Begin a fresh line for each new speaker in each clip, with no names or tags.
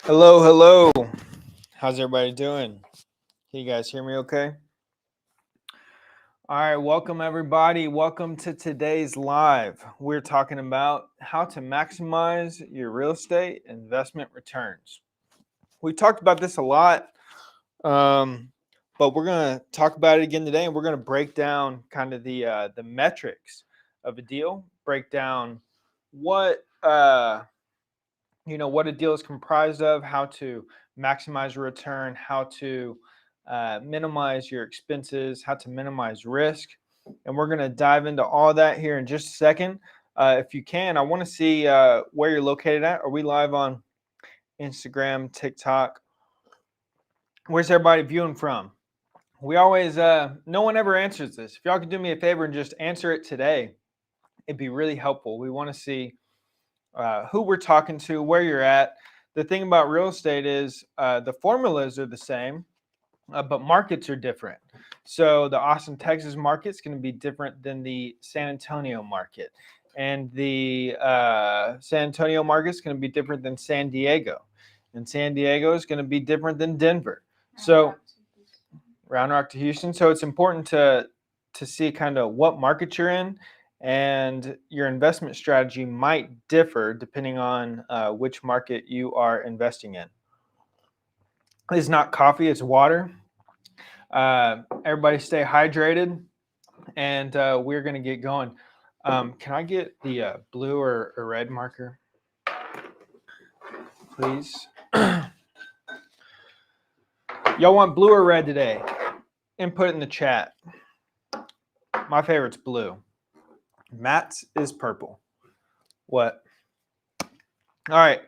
Hello, hello. How's everybody doing? Can you guys hear me okay? All right, welcome everybody. Welcome to today's live. We're talking about how to maximize your real estate investment returns. We talked about this a lot, but we're going to talk about it again today, and we're going to break down kind of the metrics of a deal, break down what what a deal is comprised of, how to maximize your return, how to minimize your expenses, how to minimize risk. And we're going to dive into all that here in just a second. If you can, I want to see where you're located at. Are we live on Instagram, TikTok? Where's everybody viewing from? We always, no one ever answers this. If y'all could do me a favor and just answer it today, it'd be really helpful. We want to see who we're talking to, where you're at. The thing about real estate is the formulas are the same, but markets are different. So the Austin, Texas market is going to be different than the San Antonio market. And the San Antonio market is going to be different than San Diego. And San Diego is going to be different than Denver. So Round Rock to Houston. So it's important to see kind of what market you're in, and your investment strategy might differ depending on which market you are investing in. It's not coffee, it's water. Everybody stay hydrated, and we're going to get going. Can I get the blue or red marker, please? Y'all want blue or red today? Input it in the chat. My favorite's blue. Matt's is purple. What? All right.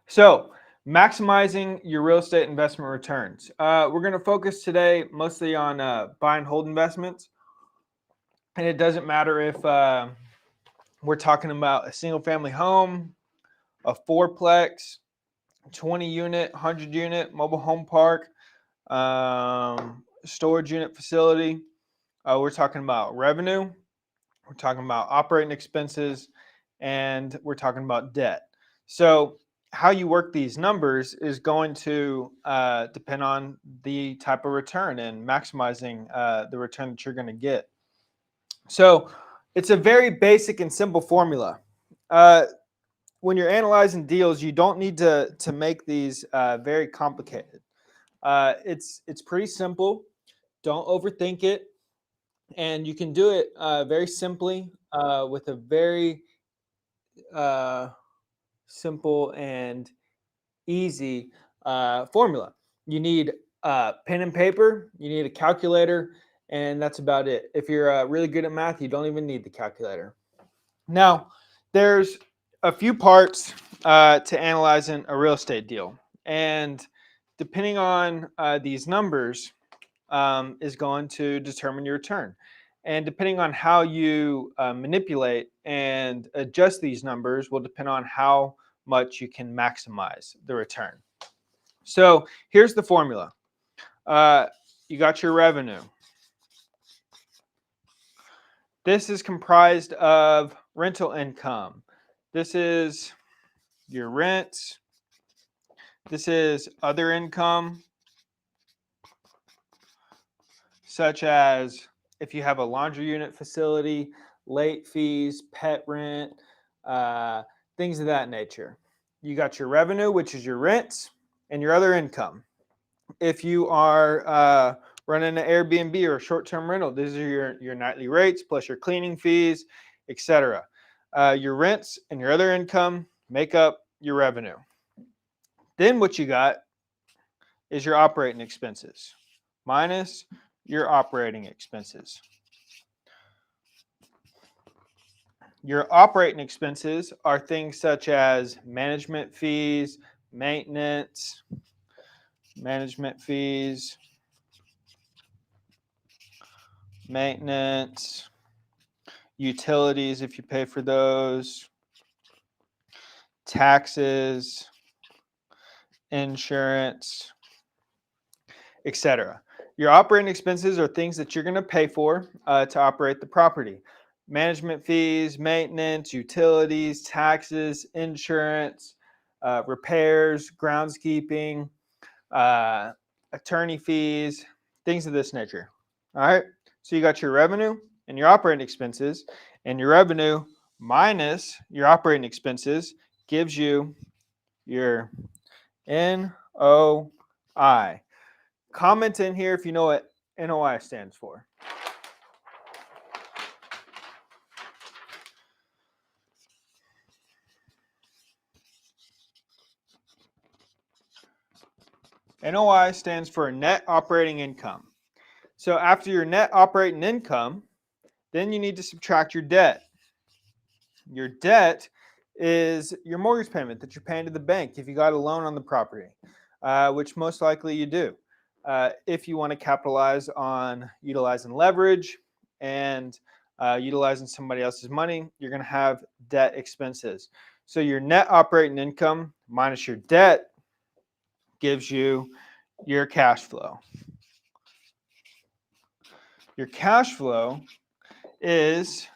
So maximizing your real estate investment returns. We're going to focus today mostly on buy and hold investments. And it doesn't matter if we're talking about a single family home, a fourplex, 20 unit, 100 unit mobile home park, storage unit facility. We're talking about revenue. We're talking about operating expenses, and we're talking about debt. So how you work these numbers is going to depend on the type of return and maximizing the return that you're going to get. So it's a very basic and simple formula. When you're analyzing deals, you don't need to make these very complicated. It's pretty simple. Don't overthink it. And you can do it very simply with a very simple and easy formula. You need pen and paper, you need a calculator, and that's about it. If you're really good at math, you don't even need the calculator. Now, there's a few parts to analyzing a real estate deal. And depending on these numbers, is going to determine your return. And depending on how you manipulate and adjust these numbers will depend on how much you can maximize the return. So here's the formula. You got your revenue. This is comprised of rental income. This is your rent. This is other income, such as if you have a laundry unit facility, late fees, pet rent, things of that nature. You got your revenue, which is your rent, and your other income. If you are running an Airbnb or a short-term rental, these are your nightly rates plus your cleaning fees, etc. Your rents and your other income make up your revenue. Then what you got is your operating expenses minus your operating expenses. Your operating expenses are things such as management fees, maintenance, utilities if you pay for those, taxes, insurance, etc. Your operating expenses are things that you're going to pay for to operate the property. Management fees, maintenance, utilities, taxes, insurance, repairs, groundskeeping, attorney fees, things of this nature. All right. So you got your revenue and your operating expenses, and your revenue minus your operating expenses gives you your NOI. Comment in here if you know what NOI stands for. NOI stands for net operating income. So after your net operating income, then you need to subtract your debt. Your debt is your mortgage payment that you're paying to the bank if you got a loan on the property, which most likely you do. If you want to capitalize on utilizing leverage and utilizing somebody else's money, you're going to have debt expenses. So your net operating income minus your debt gives you your cash flow. Your cash flow is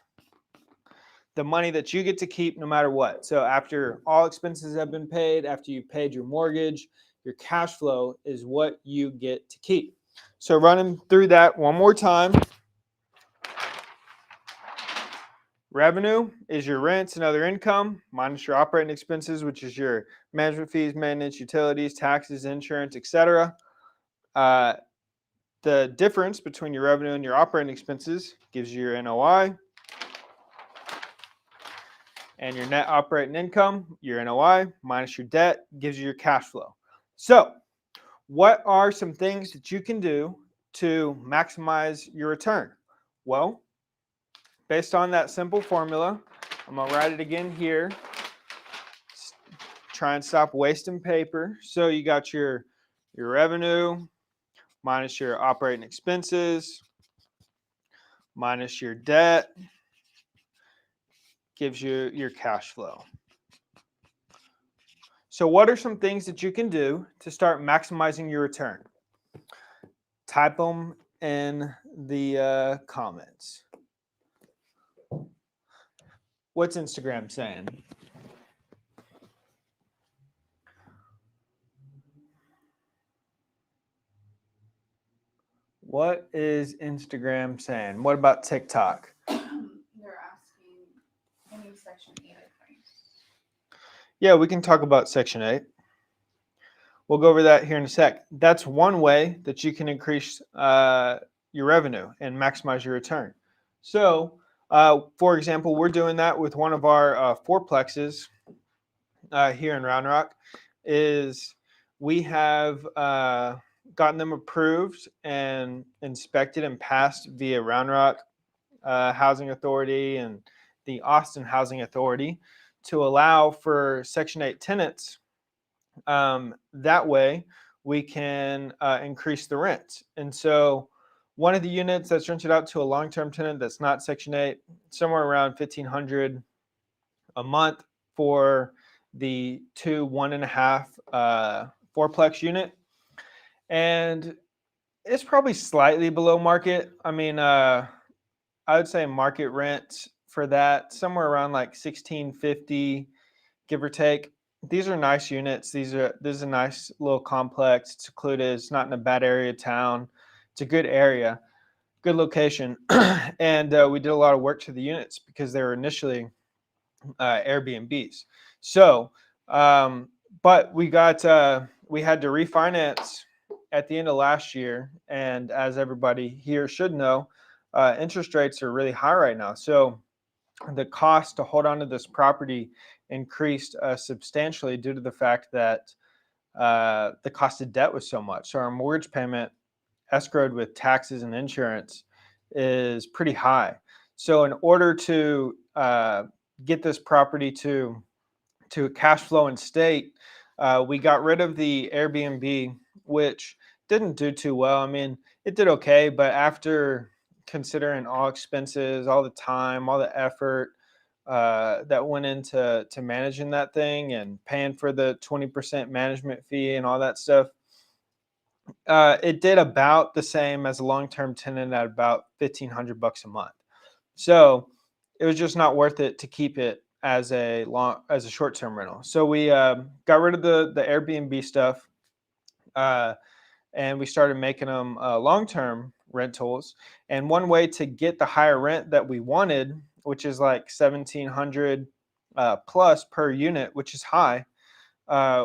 the money that you get to keep no matter what. So after all expenses have been paid, after you've paid your mortgage, your cash flow is what you get to keep. So running through that one more time. Revenue is your rents and other income minus your operating expenses, which is your management fees, maintenance, utilities, taxes, insurance, etc. The difference between your revenue and your operating expenses gives you your NOI. And your net operating income, your NOI, minus your debt, gives you your cash flow. So what are some things that you can do to maximize your return? Well, based on that simple formula, I'm going to write it again here. Try and stop wasting paper. So you got your revenue minus your operating expenses minus your debt gives you your cash flow. So what are some things that you can do to start maximizing your return? Type them in the comments. What's Instagram saying? What is Instagram saying? What about TikTok?
They're asking any Section 8 advice.
Yeah, we can talk about Section 8. We'll go over that here in a sec. That's one way that you can increase your revenue and maximize your return. So, for example, we're doing that with one of our fourplexes here in Round Rock. Is we have gotten them approved and inspected and passed via Round Rock Housing Authority and the Austin Housing Authority to allow for Section 8 tenants. That way we can increase the rent. And so one of the units that's rented out to a long-term tenant that's not Section 8, somewhere around $1,500 a month for the 1.5 fourplex unit. And it's probably slightly below market. I mean, I would say market rent for that somewhere around like $1,650, give or take. These are nice units. This is a nice little complex. It's secluded. It's not in a bad area of town. It's a good area, good location. And we did a lot of work to the units because they were initially Airbnbs. So, but we had to refinance at the end of last year. And as everybody here should know, interest rates are really high right now. So the cost to hold on to this property increased substantially due to the fact that the cost of debt was so much. So our mortgage payment, escrowed with taxes and insurance, is pretty high. So in order to get this property to cash flow and state, we got rid of the Airbnb, which didn't do too well. I mean, it did okay, but after considering all expenses, all the time, all the effort that went into managing that thing and paying for the 20% management fee and all that stuff, it did about the same as a long-term tenant at about $1,500 a month. So it was just not worth it to keep it as a short-term rental. So we got rid of the Airbnb stuff, and we started making them long-term rentals. And one way to get the higher rent that we wanted, which is like 1,700 plus per unit, which is high,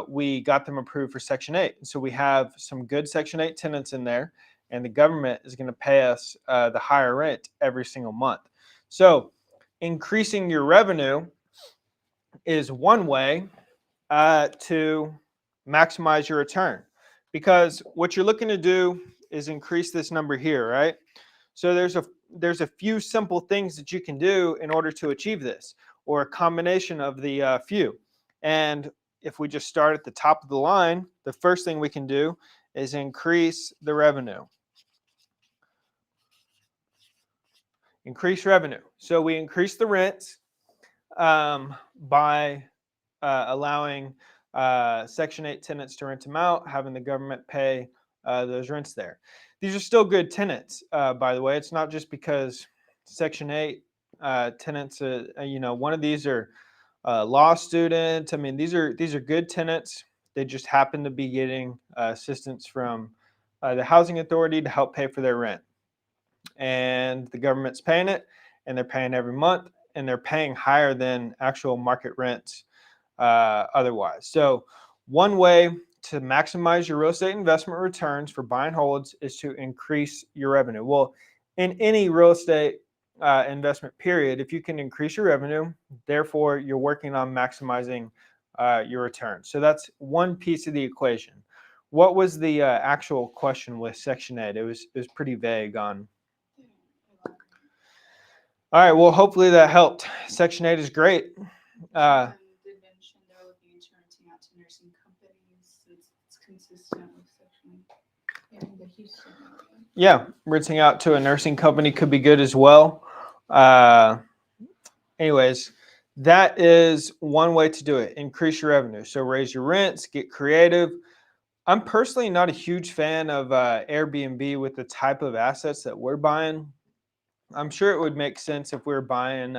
we got them approved for Section 8. So we have some good Section 8 tenants in there, and the government is going to pay us the higher rent every single month. So increasing your revenue is one way to maximize your return, because what you're looking to do is increase this number here, right? So there's a few simple things that you can do in order to achieve this, or a combination of the few. And if we just start at the top of the line, the first thing we can do is increase the revenue. Increase revenue. So we increase the rents by allowing Section 8 tenants to rent them out, having the government pay those rents there. These are still good tenants, by the way. It's not just because Section 8 tenants, one of these are law student. I mean, these are good tenants. They just happen to be getting assistance from the housing authority to help pay for their rent. And the government's paying it, and they're paying every month, and they're paying higher than actual market rents otherwise. So one way to maximize your real estate investment returns for buy and holds is to increase your revenue. Well, in any real estate investment period, if you can increase your revenue, therefore you're working on maximizing your return. So that's one piece of the equation. What was the actual question with Section 8? It was pretty vague on. All right, well, hopefully that helped. Section 8 is great.
Someone did mention they're looking into renting out to nursing companies. It's consistent with Section 8 in the Houston area.
Yeah, renting out to a nursing company could be good as well. Anyways, that is one way to do it. Increase your revenue. So raise your rents, get creative. I'm personally not a huge fan of Airbnb with the type of assets that we're buying. I'm sure it would make sense if we were buying,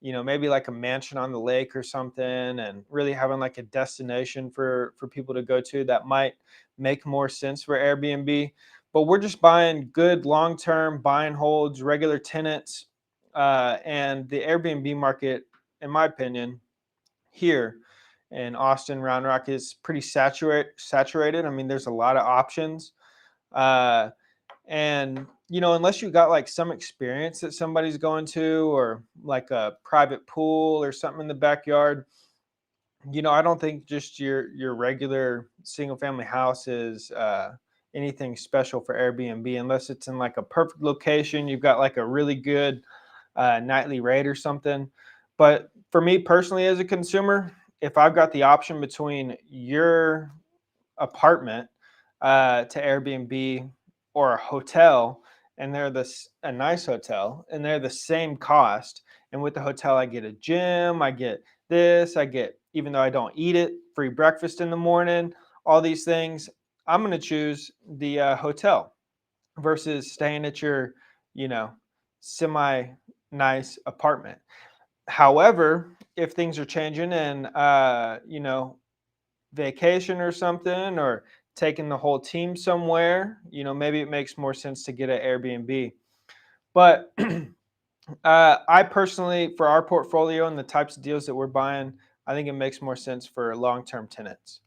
maybe like a mansion on the lake or something, and really having like a destination for people to go to. That might make more sense for Airbnb. But we're just buying good long-term buy and holds, regular tenants, and the Airbnb market, in my opinion, here in Austin, Round Rock is pretty saturated. I mean, there's a lot of options. And unless you got like some experience that somebody's going to, or like a private pool or something in the backyard, I don't think just your regular single family house is anything special for Airbnb, unless it's in like a perfect location. You've got like a really good nightly rate or something. But for me personally, as a consumer, if I've got the option between your apartment to Airbnb or a hotel, and they're a nice hotel, and they're the same cost, and with the hotel I get a gym, I get this, I get, even though I don't eat it, free breakfast in the morning, all these things, I'm going to choose the hotel versus staying at your, semi nice apartment. However, if things are changing and vacation or something, or taking the whole team somewhere, maybe it makes more sense to get an Airbnb. But I personally, for our portfolio and the types of deals that we're buying, I think it makes more sense for long-term tenants.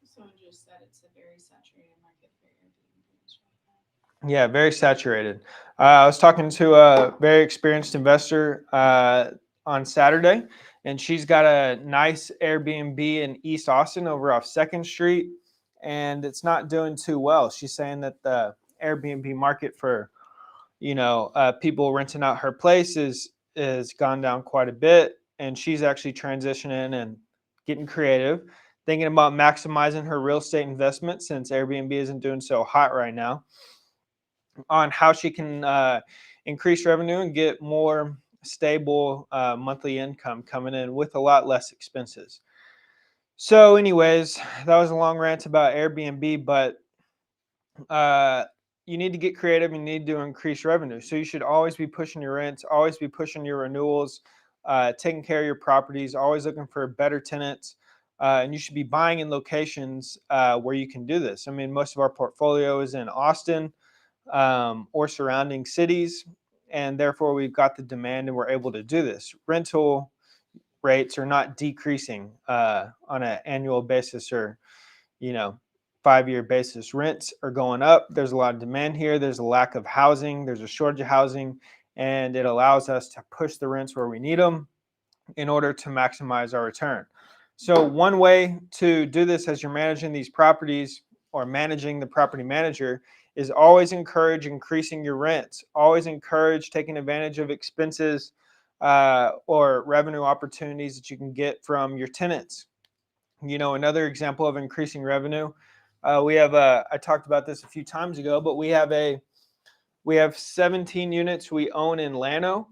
Someone just said it's a very saturated market for Airbnbs right now.
Yeah, very saturated. I was talking to a very experienced investor on Saturday, and she's got a nice Airbnb in East Austin over off 2nd Street, and it's not doing too well. She's saying that the Airbnb market for, people renting out her place is gone down quite a bit, and she's actually transitioning and getting creative, thinking about maximizing her real estate investment, since Airbnb isn't doing so hot right now, on how she can increase revenue and get more stable monthly income coming in with a lot less expenses. So anyways, that was a long rant about Airbnb, but you need to get creative. You need to increase revenue. So you should always be pushing your rents, always be pushing your renewals. taking care of your properties, always looking for better tenants. And you should be buying in locations where you can do this. I mean, most of our portfolio is in Austin or surrounding cities, and therefore we've got the demand and we're able to do this. Rental rates are not decreasing on an annual basis or, 5-year basis. Rents are going up. There's a lot of demand here. There's a lack of housing. There's a shortage of housing, and it allows us to push the rents where we need them in order to maximize our return. So one way to do this as you're managing these properties or managing the property manager is always encourage increasing your rents. Always encourage taking advantage of expenses or revenue opportunities that you can get from your tenants. Another example of increasing revenue, we have I talked about this a few times ago, but we have 17 units we own in Llano,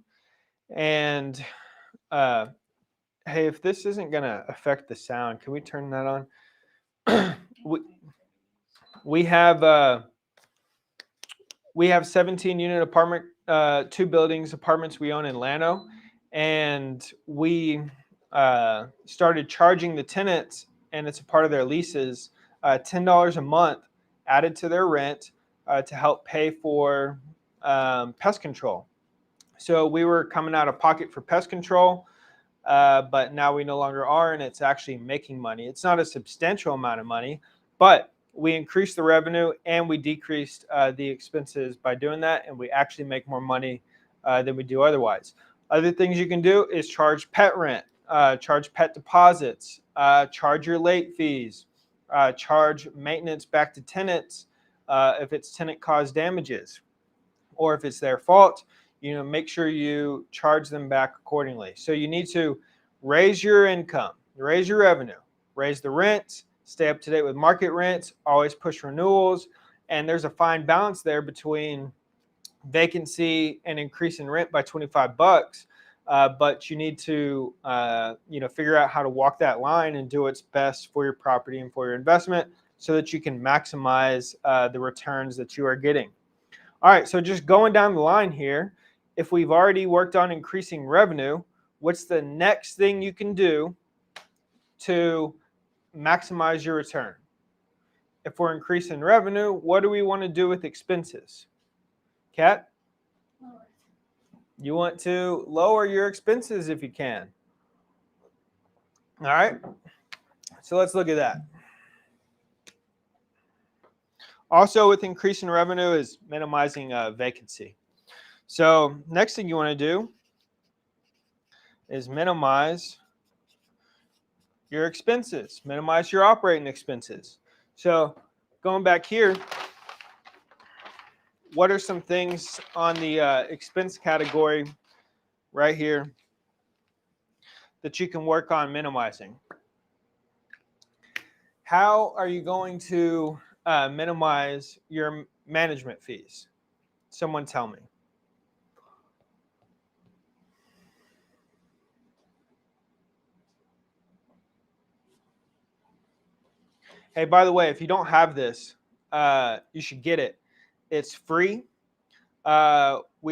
and hey, if this isn't going to affect the sound, can we turn that on? we have 17 unit apartment, 2 buildings, apartments we own in Llano, and we started charging the tenants, and it's a part of their leases, $10 a month added to their rent to help pay for pest control. So we were coming out of pocket for pest control, but now we no longer are, and it's actually making money. It's not a substantial amount of money, but we increased the revenue and we decreased the expenses by doing that, and we actually make more money than we do otherwise. Other things you can do is charge pet rent, charge pet deposits, charge your late fees, charge maintenance back to tenants if it's tenant-caused damages, or if it's their fault, make sure you charge them back accordingly. So you need to raise your income, raise your revenue, raise the rent, stay up to date with market rents, always push renewals, and there's a fine balance there between vacancy and increasing rent by $25. But you need to figure out how to walk that line and do what's best for your property and for your investment so that you can maximize the returns that you are getting. All right, so just going down the line here, if we've already worked on increasing revenue, what's the next thing you can do to maximize your return? If we're increasing revenue, what do we want to do with expenses? Kat? You want to lower your expenses if you can. All right, so let's look at that. Also, with increasing revenue is minimizing vacancy. So next thing you want to do is minimize your expenses, minimize your operating expenses. So going back here, what are some things on the expense category right here that you can work on minimizing? How are you going to minimize your management fees? Someone tell me. Hey, by the way, if you don't have this, you should get it. It's free. We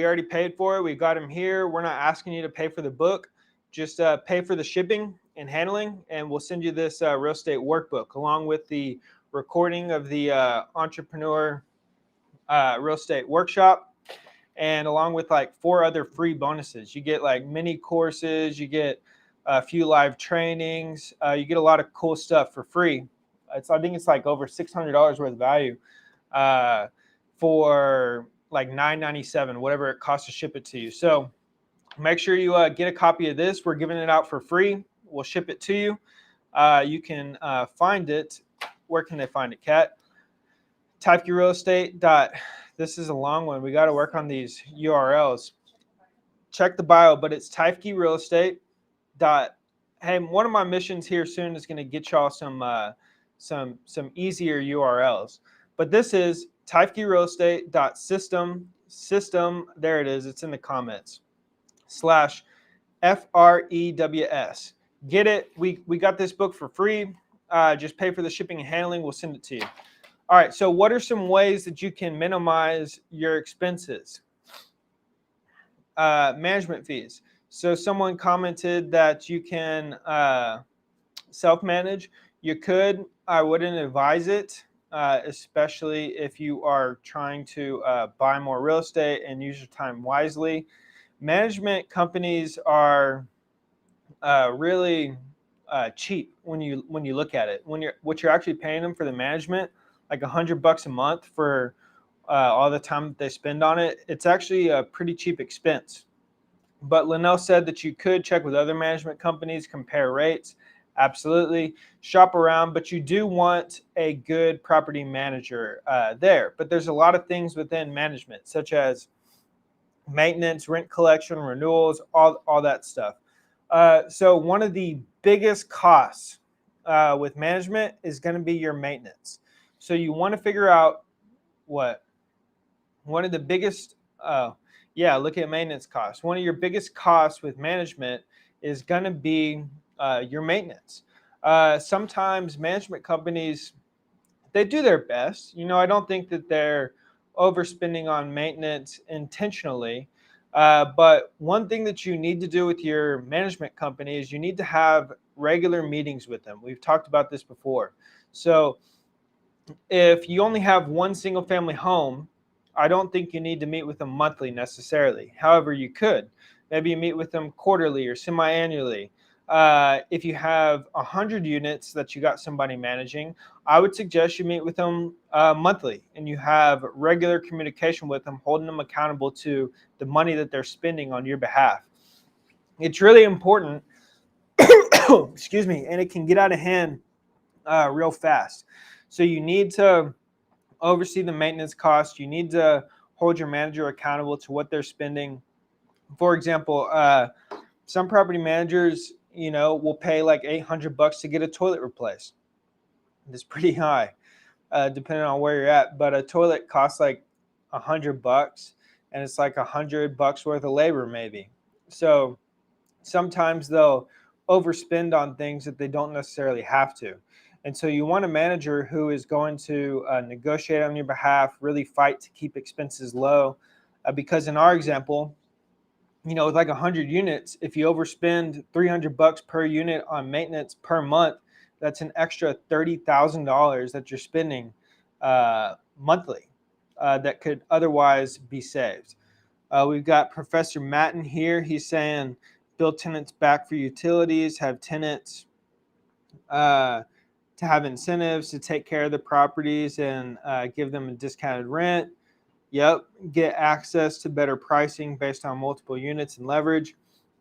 already paid for it. We got them here. We're not asking you to pay for the book. Just pay for the shipping and handling, and we'll send you this real estate workbook along with the recording of the entrepreneur real estate workshop, and along with like 4 other free bonuses. You get like mini courses, you get a few live trainings, you get a lot of cool stuff for free. I think it's like over $600 worth of value for like $9.97, whatever it costs to ship it to you. So make sure you get a copy of this. We're giving it out for free. We'll ship it to you. You can find it. Where can they find it, Kat? Teifke Real Estate. This is a long one. We got to work on these URLs. Check the bio, but it's Teifke Real Estate. Hey, one of my missions here soon is going to get y'all some easier URLs. But this is Teifke Real Estate system. There it is. It's in the comments. /FREWS. Get it. We got this book for free. Just pay for the shipping and handling. We'll send it to you. All right. So what are some ways that you can minimize your expenses? Management fees. So someone commented that you can self-manage. You could. I wouldn't advise it, especially if you are trying to buy more real estate and use your time wisely. Management companies are really cheap when you look at it. When you're actually paying them for the management, like $100 a month for all the time that they spend on it, it's actually a pretty cheap expense. But Linnell said that you could check with other management companies, compare rates. Absolutely. Shop around, but you do want a good property manager there. But there's a lot of things within management, such as maintenance, rent collection, renewals, all that stuff. So one of the biggest costs with management is going to be your maintenance. So you want to figure out what one of the biggest look at maintenance costs. One of your biggest costs with management is going to be your maintenance. Sometimes management companies, they do their best. I don't think that they're overspending on maintenance intentionally. But one thing that you need to do with your management company is you need to have regular meetings with them. We've talked about this before. So if you only have one single family home, I don't think you need to meet with them monthly necessarily. However, you could. Maybe you meet with them quarterly or semi-annually. If you have 100 units that you got somebody managing, I would suggest you meet with them monthly and you have regular communication with them, holding them accountable to the money that they're spending on your behalf. It's really important, excuse me, and it can get out of hand real fast. So you need to oversee the maintenance costs. You need to hold your manager accountable to what they're spending. For example, some property managers, will pay like $800 to get a toilet replaced. It's pretty high, depending on where you're at. But a toilet costs like $100, and it's like $100 worth of labor, maybe. So sometimes they'll overspend on things that they don't necessarily have to. And so you want a manager who is going to negotiate on your behalf, really fight to keep expenses low. Because in our example, with like 100 units, if you overspend $300 per unit on maintenance per month, that's an extra $30,000 that you're spending monthly that could otherwise be saved. We've got Professor Matten here. He's saying build tenants back for utilities, have tenants to have incentives to take care of the properties and give them a discounted rent. Yep, get access to better pricing based on multiple units and leverage.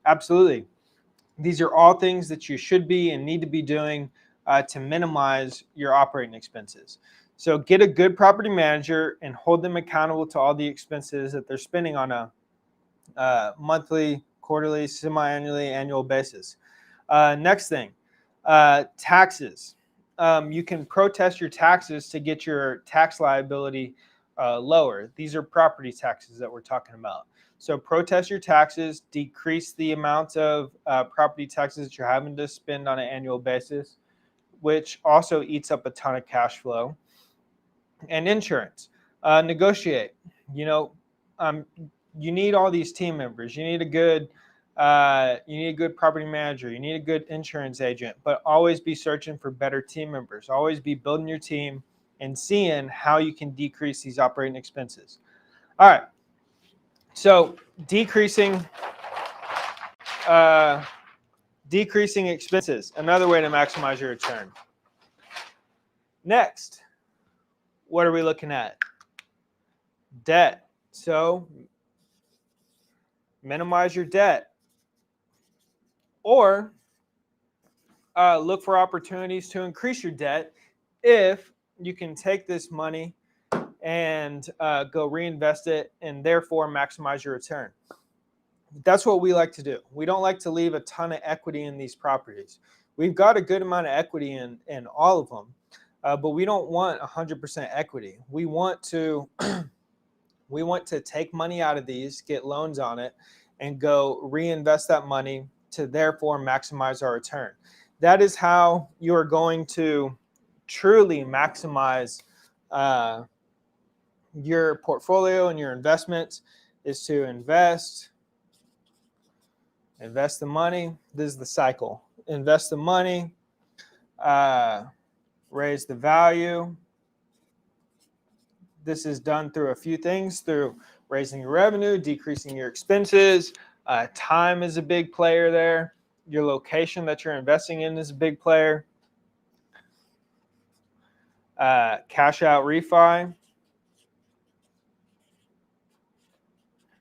Absolutely. These are all things that you should be and need to be doing to minimize your operating expenses. So get a good property manager and hold them accountable to all the expenses that they're spending on a monthly, quarterly, semi-annually, annual basis. Next thing, taxes. You can protest your taxes to get your tax liability lower. These are property taxes that we're talking about. So protest your taxes, decrease the amount of property taxes that you're having to spend on an annual basis, which also eats up a ton of cash flow. And insurance. Negotiate. You need all these team members. You need a good property manager. You need a good insurance agent, but always be searching for better team members. Always be building your team and seeing how you can decrease these operating expenses. All right. So decreasing expenses, another way to maximize your return. Next, what are we looking at? Debt. So minimize your debt. Or look for opportunities to increase your debt if you can take this money and go reinvest it and therefore maximize your return. That's what we like to do. We don't like to leave a ton of equity in these properties. We've got a good amount of equity in all of them, but we don't want 100% equity. We want to take money out of these, get loans on it, and go reinvest that money to therefore maximize our return. That is how you are going to truly maximize your portfolio and your investments, is to invest Invest the money. This is the cycle. Invest the money, raise the value. This is done through a few things, through raising your revenue, decreasing your expenses. Time is a big player there. Your location that you're investing in is a big player. Cash out refi.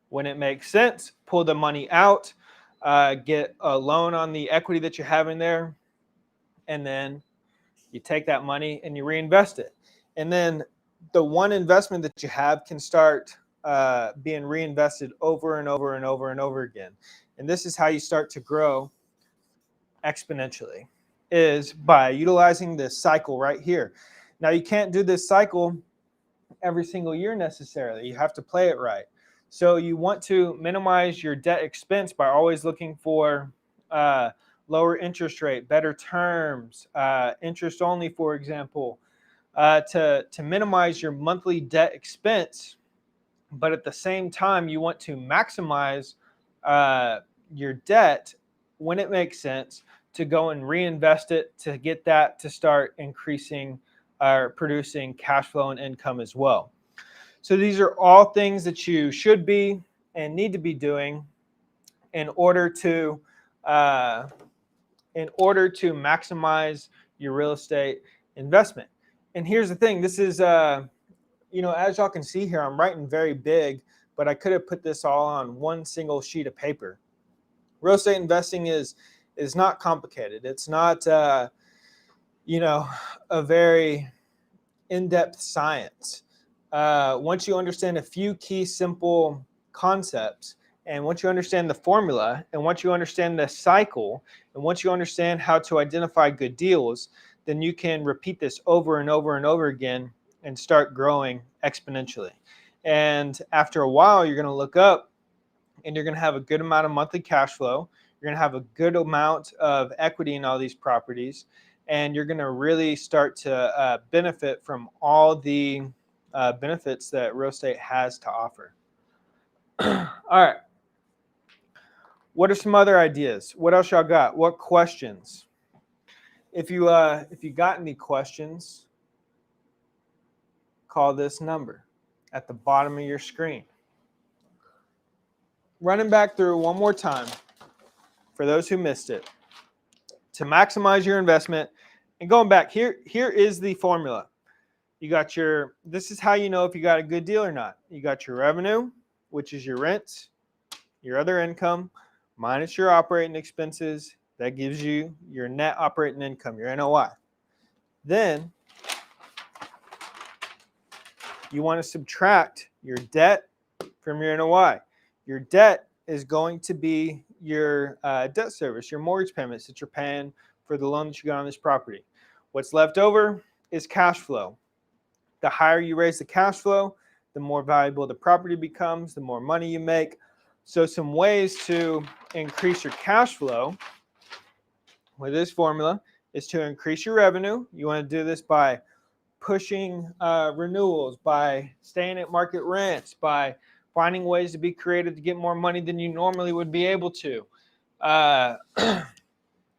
When it makes sense, pull the money out, get a loan on the equity that you have in there, and then you take that money and you reinvest it. And then the one investment that you have can start being reinvested over and over and over and over again. And this is how you start to grow exponentially, is by utilizing this cycle right here. Now, you can't do this cycle every single year necessarily. You have to play it right. So you want to minimize your debt expense by always looking for lower interest rate, better terms, interest only, for example, to minimize your monthly debt expense. But at the same time, you want to maximize your debt when it makes sense to go and reinvest it to get that to start increasing or producing cash flow and income as well. So these are all things that you should be and need to be doing in order to maximize your real estate investment. And here's the thing: this is, as y'all can see here, I'm writing very big, but I could have put this all on one single sheet of paper. Real estate investing is not complicated. It's not, a very in-depth science. Once you understand a few key simple concepts, and once you understand the formula, and once you understand the cycle, and once you understand how to identify good deals, then you can repeat this over and over and over again and start growing exponentially. And after a while, you're going to look up and you're going to have a good amount of monthly cash flow. You're going to have a good amount of equity in all these properties, and you're going to really start to benefit from all the benefits that real estate has to offer. All right. What are some other ideas? What else y'all got? What questions? If you got any questions, call this number at the bottom of your screen. Running back through one more time for those who missed it. To maximize your investment, and going back, here is the formula. You got this is how you know if you got a good deal or not. You got your revenue, which is your rents, your other income, minus your operating expenses. That gives you your net operating income, your NOI. Then you want to subtract your debt from your NOI. Your debt is going to be your debt service, your mortgage payments that you're paying for the loan that you got on this property. What's left over is cash flow. The higher you raise the cash flow, the more valuable the property becomes, the more money you make. So some ways to increase your cash flow with this formula is to increase your revenue. You want to do this by pushing renewals, by staying at market rents, by finding ways to be creative to get more money than you normally would be able to.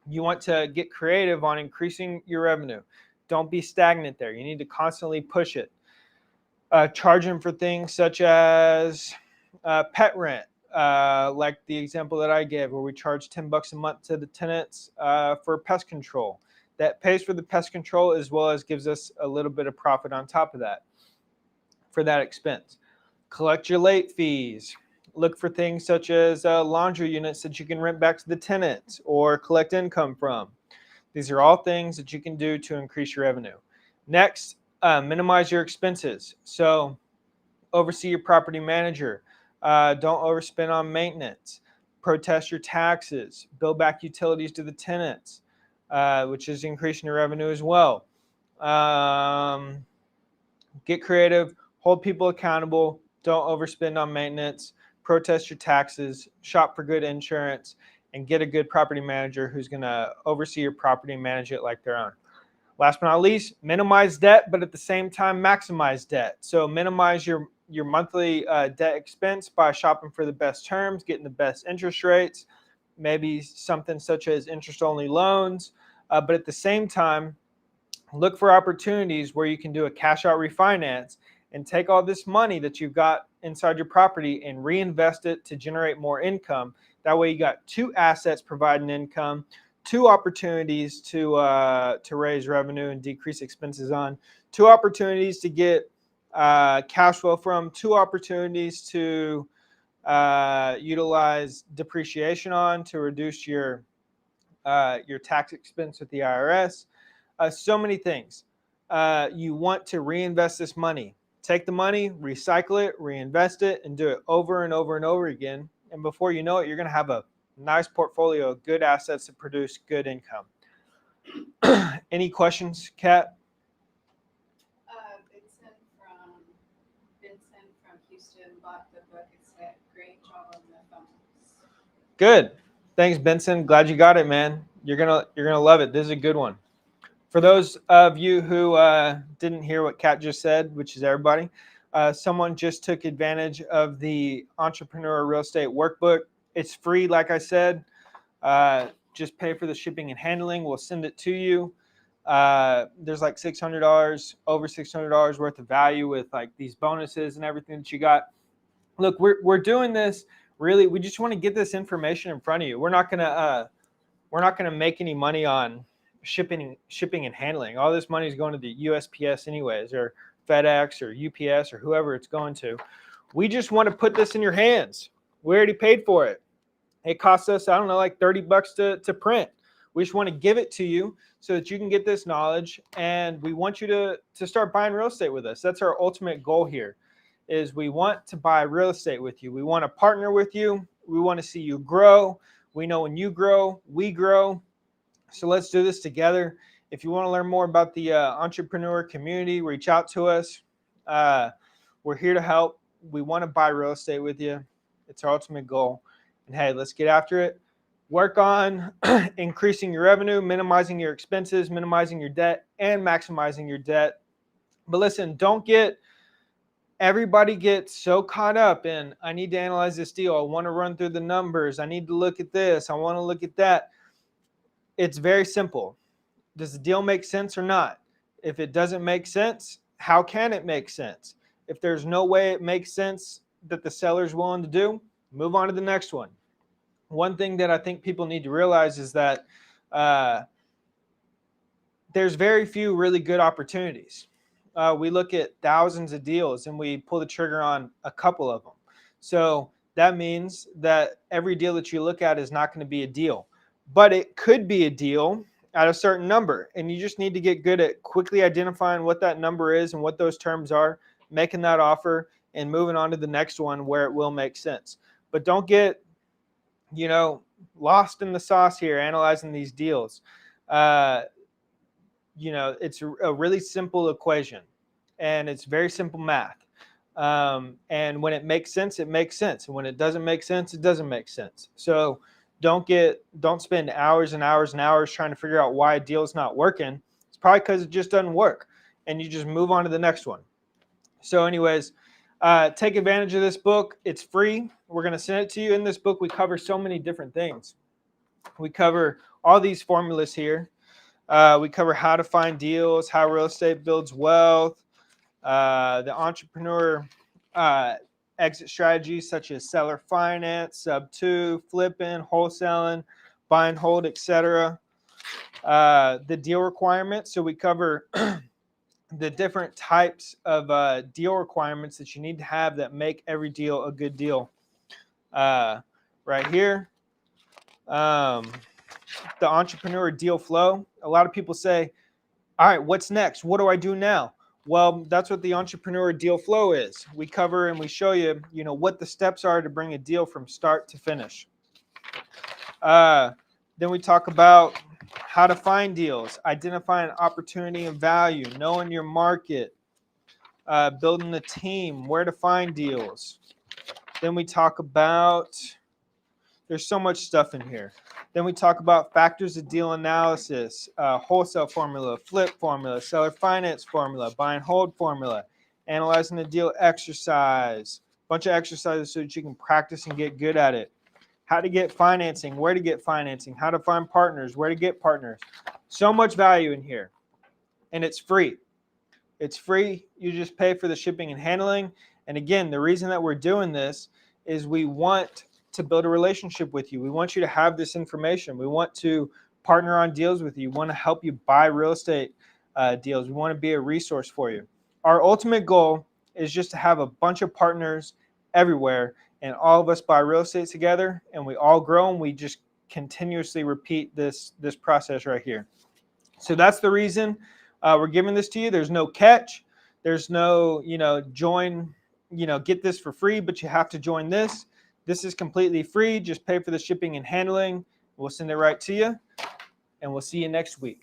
You want to get creative on increasing your revenue. Don't be stagnant there. You need to constantly push it. Charging for things such as pet rent, like the example that I gave, where we charge $10 a month to the tenants for pest control. That pays for the pest control as well as gives us a little bit of profit on top of that for that expense. Collect your late fees. Look for things such as laundry units that you can rent back to the tenants or collect income from. These are all things that you can do to increase your revenue. Next, minimize your expenses. So oversee your property manager. Don't overspend on maintenance. Protest your taxes. Bill back utilities to the tenants, which is increasing your revenue as well. Get creative. Hold people accountable. Don't overspend on maintenance. Protest your taxes. Shop for good insurance. And get a good property manager who's going to oversee your property and manage it like their own. Last but not least, minimize debt, but at the same time, maximize debt. So minimize your monthly debt expense by shopping for the best terms, getting the best interest rates, maybe something such as interest-only loans. But at the same time, look for opportunities where you can do a cash-out refinance and take all this money that you've got inside your property and reinvest it to generate more income. That way you got two assets providing income, two opportunities to raise revenue and decrease expenses on, two opportunities to get cash flow from, two opportunities to utilize depreciation on to reduce your tax expense with the IRS. So many things. You want to reinvest this money. Take the money, recycle it, reinvest it, and do it over and over and over again. And before you know it, you're going to have a nice portfolio of good assets that produce good income. Any questions, Kat?
Vincent from Houston bought the book. It said, "Great job on the thumbs."
Good. Thanks, Benson. Glad you got it, man. You're gonna love it. This is a good one. For those of you who didn't hear what Kat just said, which is everybody, someone just took advantage of the Entrepreneur Real Estate Workbook. It's free, like I said. Just pay for the shipping and handling. We'll send it to you. There's like $600, over $600 worth of value with like these bonuses and everything that you got. Look, we're doing this really. We just want to get this information in front of you. We're not gonna make any money on shipping and handling. All this money is going to the USPS anyways, or FedEx or UPS or whoever it's going to. We just want to put this in your hands. We already paid for it. It costs us, I don't know, like $30 to print. We just want to give it to you so that you can get this knowledge, and we want you to start buying real estate with us. That's our ultimate goal here, is we want to buy real estate with you. We want to partner with you. We want to see you grow. We know when you grow, we grow. So let's do this together. If you want to learn more about the entrepreneur community, reach out to us. We're here to help. We want to buy real estate with you. It's our ultimate goal. And hey, let's get after it. Work on increasing your revenue, minimizing your expenses, minimizing your debt, and maximizing your debt. But listen, everybody gets so caught up in, I need to analyze this deal. I want to run through the numbers. I need to look at this. I want to look at that. It's very simple. Does the deal make sense or not? If it doesn't make sense, how can it make sense? If there's no way it makes sense that the seller's willing to do, move on to the next one. One thing that I think people need to realize is that there's very few really good opportunities. We look at thousands of deals and we pull the trigger on a couple of them. So that means that every deal that you look at is not going to be a deal, but it could be a deal at a certain number. And you just need to get good at quickly identifying what that number is and what those terms are, making that offer and moving on to the next one where it will make sense. But don't get, lost in the sauce here, analyzing these deals. It's a really simple equation, and it's very simple math. And when it makes sense, it makes sense. And when it doesn't make sense, it doesn't make sense. So don't spend hours and hours and hours trying to figure out why a deal is not working. It's probably because it just doesn't work, and you just move on to the next one. So anyways, take advantage of this book. It's free. We're going to send it to you. In this book, we cover so many different things. We cover all these formulas here. We cover how to find deals, how real estate builds wealth, the entrepreneur exit strategies such as seller finance, sub-2, flipping, wholesaling, buy and hold, etc. The deal requirements. So we cover the different types of deal requirements that you need to have that make every deal a good deal. Right here, the entrepreneur deal flow. A lot of people say, all right, what's next? What do I do now? Well, that's what the entrepreneur deal flow is. We cover and we show you, what the steps are to bring a deal from start to finish. Then we talk about how to find deals, identifying opportunity and value, knowing your market, building the team, where to find deals. Then we talk about, there's so much stuff in here. Then we talk about factors of deal analysis, wholesale formula, flip formula, seller finance formula, buy and hold formula, analyzing the deal exercise, a bunch of exercises so that you can practice and get good at it. how to get financing, where to get financing, how to find partners, where to get partners. So much value in here. And it's free. It's free. You just pay for the shipping and handling. And again, the reason that we're doing this is we want to build a relationship with you. We want you to have this information. We want to partner on deals with you. We want to help you buy real estate deals. We want to be a resource for you. Our ultimate goal is just to have a bunch of partners everywhere, and all of us buy real estate together, and we all grow, and we just continuously repeat this process right here. So that's the reason we're giving this to you. There's no catch. There's no, join, get this for free, but you have to join this. This is completely free. Just pay for the shipping and handling. We'll send it right to you, and we'll see you next week.